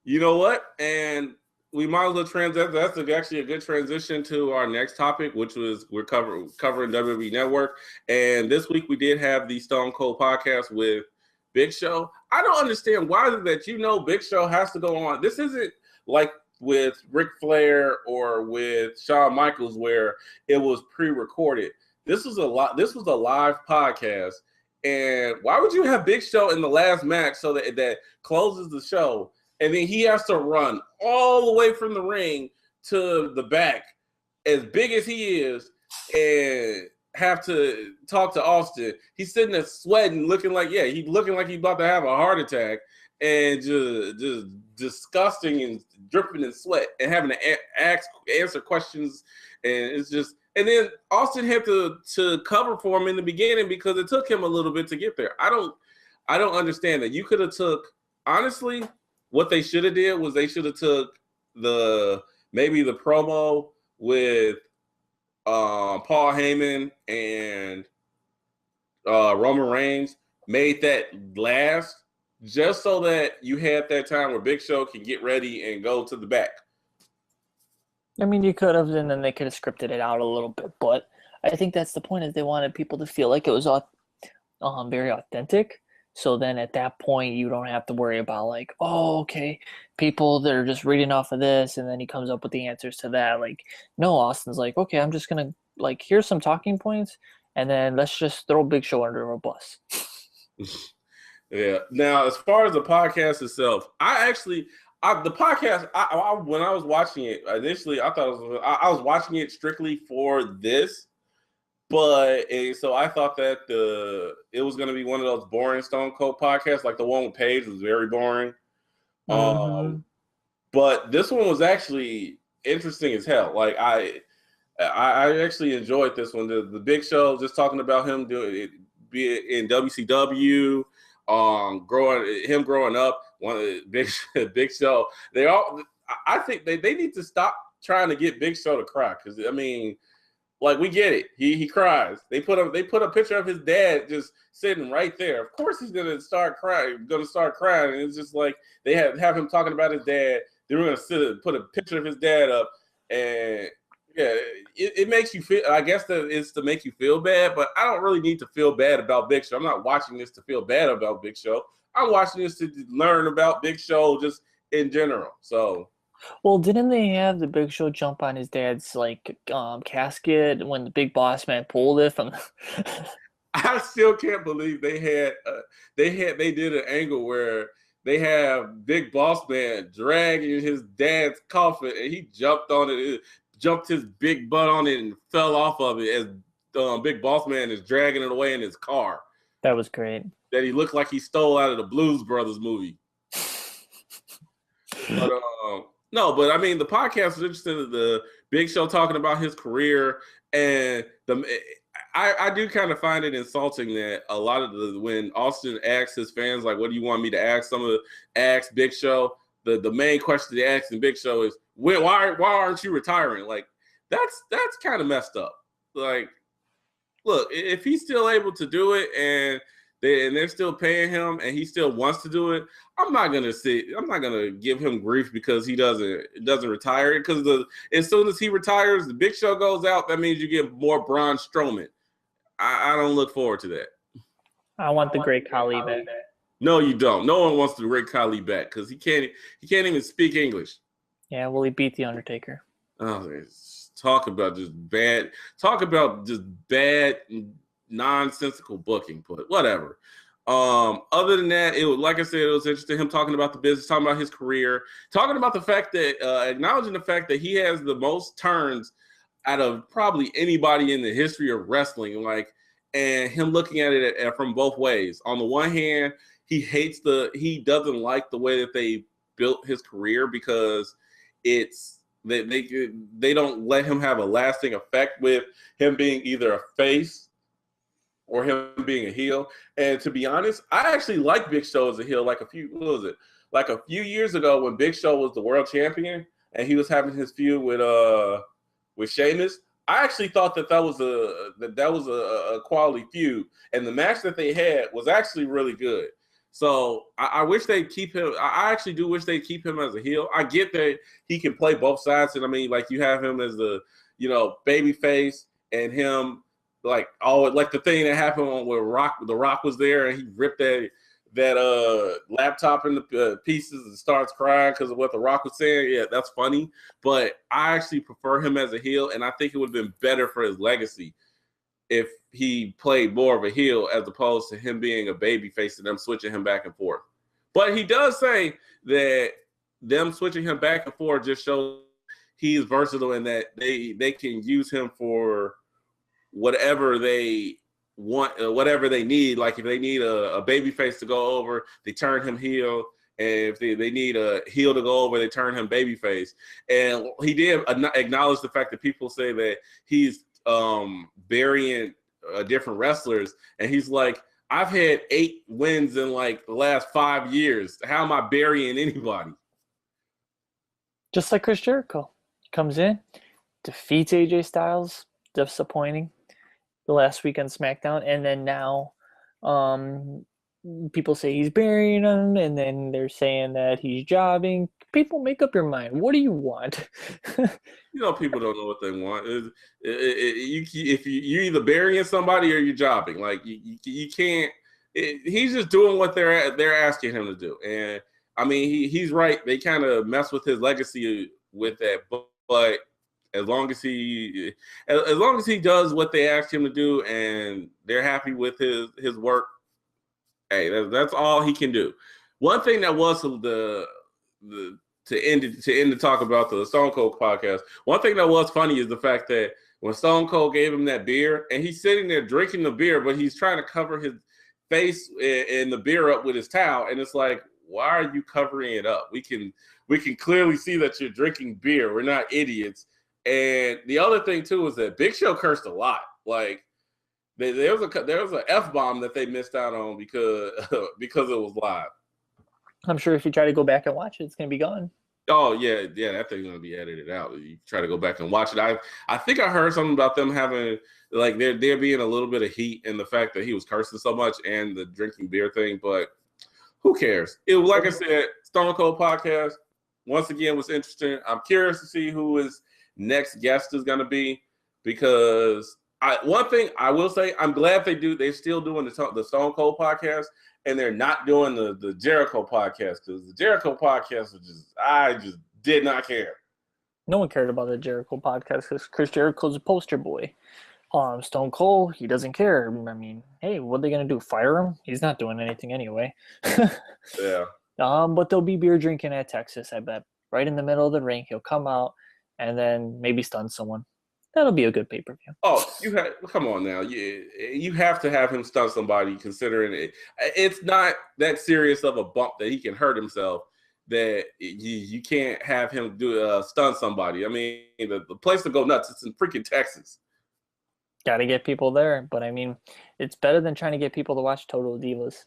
You know what? And we might as well transition. That's actually a good transition to our next topic, which was we're covering WWE Network. And this week we did have the Stone Cold podcast with Big Show. I don't understand why is it that Big Show has to go on. This isn't like with Ric Flair or with Shawn Michaels where it was pre-recorded. This was a live podcast. And why would you have Big Show in the last match so that closes the show? And then he has to run all the way from the ring to the back, as big as he is, and have to talk to Austin. He's sitting there sweating, looking like he's about to have a heart attack, and just disgusting and dripping in sweat, and having to answer questions, and it's just. And then Austin had to cover for him in the beginning because it took him a little bit to get there. I don't understand that. You could have took, honestly, what they should have did was they should have took maybe the promo with Paul Heyman and Roman Reigns, made that last just so that you had that time where Big Show can get ready and go to the back. I mean, you could have, and then they could have scripted it out a little bit. But I think that's the point, is they wanted people to feel like it was very authentic. So then at that point, you don't have to worry about like, oh, okay, people that are just reading off of this, and then he comes up with the answers to that. Like, no, Austin's like, okay, I'm just going to, like, here's some talking points, and then let's just throw Big Show under a bus. Yeah. Now, as far as the podcast itself, the podcast, when I was watching it, initially I thought I was watching it strictly for this. So I thought that it was going to be one of those boring Stone Cold podcasts, like the one with Paige was very boring. Mm-hmm. But this one was actually interesting as hell. Like I actually enjoyed this one. The Big Show, just talking about him doing it, be it in WCW, growing up. One of the Big Show. I think they need to stop trying to get Big Show to cry, because I mean. Like, we get it. He cries. They put a picture of his dad just sitting right there. Of course he's gonna start crying. And it's just like they have him talking about his dad. They were gonna put a picture of his dad up, and yeah, it makes you feel. I guess that it's to make you feel bad, but I don't really need to feel bad about Big Show. I'm not watching this to feel bad about Big Show. I'm watching this to learn about Big Show just in general. So. Well, didn't they have the Big Show jump on his dad's casket when the Big Boss Man pulled it from? I still can't believe they did an angle where they have Big Boss Man dragging his dad's coffin, and he jumped on it, jumped his big butt on it, and fell off of it as Big Boss Man is dragging it away in his car. That was great. That he looked like he stole out of the Blues Brothers movie. But I mean, the podcast was interesting. The Big Show talking about his career, and I do kind of find it insulting that a lot of when Austin asks his fans, like, what do you want me to ask? Ask Big Show. The main question they ask in Big Show is, why aren't you retiring? Like, that's kind of messed up. Like, look, if he's still able to do it and they're still paying him and he still wants to do it, I'm not gonna give him grief because he doesn't retire. Because as soon as he retires, the Big Show goes out. That means you get more Braun Strowman. I don't look forward to that. I want the Great Khali back. No, you don't. No one wants the Great Khali back because he can't even speak English. Yeah, well, he beat the Undertaker. Oh, talk about just bad, nonsensical booking. But whatever. Other than that, it was, like I said, it was interesting. Him talking about the business, talking about his career, talking about the fact that acknowledging the fact that he has the most turns out of probably anybody in the history of wrestling. Like, and him looking at it from both ways. On the one hand, he doesn't like the way that they built his career because they don't let him have a lasting effect with him being either a face or him being a heel. And to be honest, I actually like Big Show as a heel. Like a few years ago when Big Show was the world champion and he was having his feud with Sheamus, I actually thought that was a quality feud, and the match that they had was actually really good. So I wish they'd keep him. I actually do wish they'd keep him as a heel. I get that he can play both sides, and I mean, like you have him as the baby face, and him like the thing that happened where the Rock was there, and he ripped that laptop into pieces and starts crying because of what the Rock was saying. Yeah, that's funny, but I actually prefer him as a heel, and I think it would have been better for his legacy if he played more of a heel as opposed to him being a baby face and them switching him back and forth. But he does say that them switching him back and forth just shows he's versatile and that they can use him for whatever they want, whatever they need. Like if they need a baby face to go over, they turn him heel. And if they need a heel to go over, they turn him baby face. And he did acknowledge the fact that people say that he's burying different wrestlers, and he's like, I've had 8 wins in like the last 5 years. How am I burying anybody? Just like Chris Jericho comes in, defeats AJ Styles, disappointing the last week on SmackDown, and then now people say he's burying him, and then they're saying that he's jobbing. People, make up your mind. What do you want? People don't know what they want. If you're either burying somebody or you're jobbing. Like you can't. He's just doing what they're asking him to do, and I mean he's right. They kind of mess with his legacy with that, but as long as he does what they ask him to do, and they're happy with his work, hey, that's all he can do. One thing that was to end the talk about the Stone Cold podcast, one thing that was funny is the fact that when Stone Cold gave him that beer, and he's sitting there drinking the beer, but he's trying to cover his face and the beer up with his towel, and it's like, why are you covering it up? We can clearly see that you're drinking beer. We're not idiots. And the other thing too is that Big Show cursed a lot. Like there was a F-bomb that they missed out on because it was live. I'm sure if you try to go back and watch it, it's going to be gone. Oh, yeah, that thing's going to be edited out. You try to go back and watch it. I think I heard something about them having, like, there being a little bit of heat in the fact that he was cursing so much and the drinking beer thing, but who cares? It was, like I said, Stone Cold podcast, once again, was interesting. I'm curious to see who his next guest is going to be because one thing I will say, I'm glad they're still doing the Stone Cold podcast, and they're not doing the Jericho podcast, because the Jericho podcast I just did not care. No one cared about the Jericho podcast because Chris Jericho's a poster boy. Stone Cold, he doesn't care. I mean, hey, what are they going to do? Fire him? He's not doing anything anyway. Yeah. But there'll be beer drinking at Texas, I bet. Right in the middle of the ring, he'll come out and then maybe stun someone. That'll be a good pay-per-view. Oh, come on now. You have to have him stun somebody, considering it's not that serious of a bump that he can hurt himself, that you can't have him stun somebody. I mean, the place to go nuts, it's in freaking Texas. Got to get people there. But, I mean, it's better than trying to get people to watch Total Divas.